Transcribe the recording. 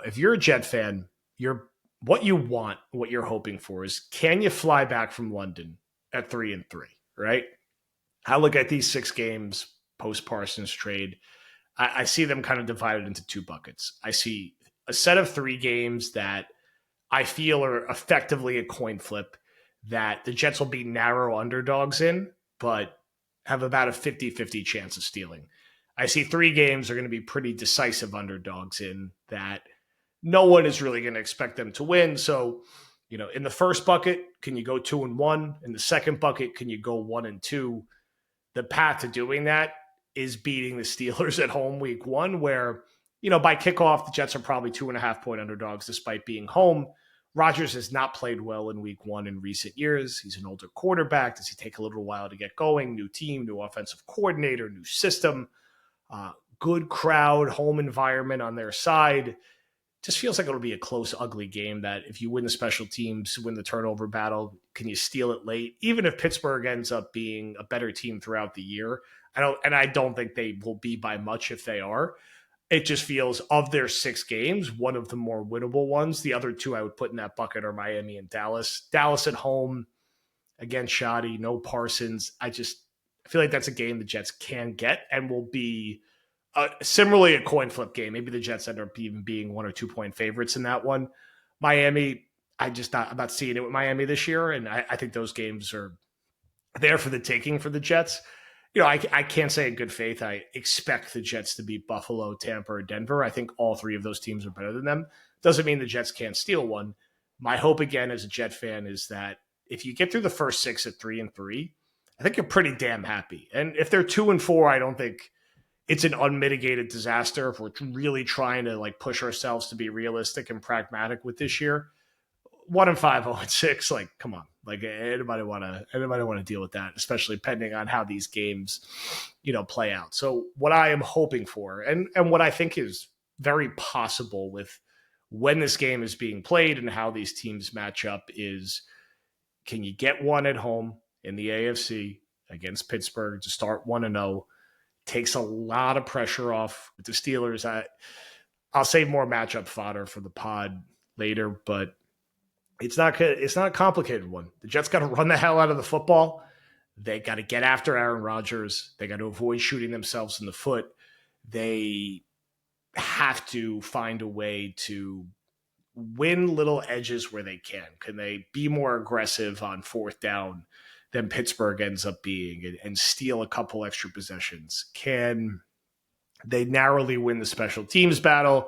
if you're a Jet fan, what you want, what you're hoping for is, can you fly back from London at 3-3, right? I look at these 6 games post Parsons trade. I see them kind of divided into 2 buckets. I see a set of 3 games that I feel are effectively a coin flip that the Jets will be narrow underdogs in, but have about a 50-50 chance of stealing. I see 3 games are going to be pretty decisive underdogs in that no one is really going to expect them to win. So, in the first bucket, can you go 2-1? In the second bucket, can you go 1-2? The path to doing that is beating the Steelers at home week 1, where, by kickoff, the Jets are probably 2.5-point underdogs despite being home. Rodgers has not played well in week 1 in recent years. He's an older quarterback. Does he take a little while to get going? New team, new offensive coordinator, new system, good crowd, home environment on their side. Just feels like it'll be a close, ugly game that if you win the special teams, win the turnover battle, can you steal it late? Even if Pittsburgh ends up being a better team throughout the year, I don't think they will be by much if they are. It just feels, of their 6 games, one of the more winnable ones. The other 2 I would put in that bucket are Miami and Dallas. Dallas at home, again, shoddy, no Parsons. I feel like that's a game the Jets can get and will be similarly a coin flip game. Maybe the Jets end up even being 1 or 2 point favorites in that one. Miami, I'm not seeing it with Miami this year, and I think those games are there for the taking for the Jets. I can't say in good faith I expect the Jets to beat Buffalo, Tampa, or Denver. I think all 3 of those teams are better than them. Doesn't mean the Jets can't steal one. My hope, again, as a Jet fan, is that if you get through the first 6 at 3-3, I think you're pretty damn happy. And if they're 2-4, I don't think it's an unmitigated disaster if we're really trying to push ourselves to be realistic and pragmatic with this year. 1-5, 0-6, come on. Anybody want to deal with that, especially depending on how these games, play out. So what I am hoping for, and what I think is very possible with when this game is being played and how these teams match up, is, can you get one at home in the AFC against Pittsburgh to start 1-0? Takes a lot of pressure off with the Steelers. I'll save more matchup fodder for the pod later, but it's not a complicated one. The Jets got to run the hell out of the football. They got to get after Aaron Rodgers. They got to avoid shooting themselves in the foot. They have to find a way to win little edges where they can. Can they be more aggressive on 4th down than Pittsburgh ends up being and steal a couple extra possessions? Can they narrowly win the special teams battle?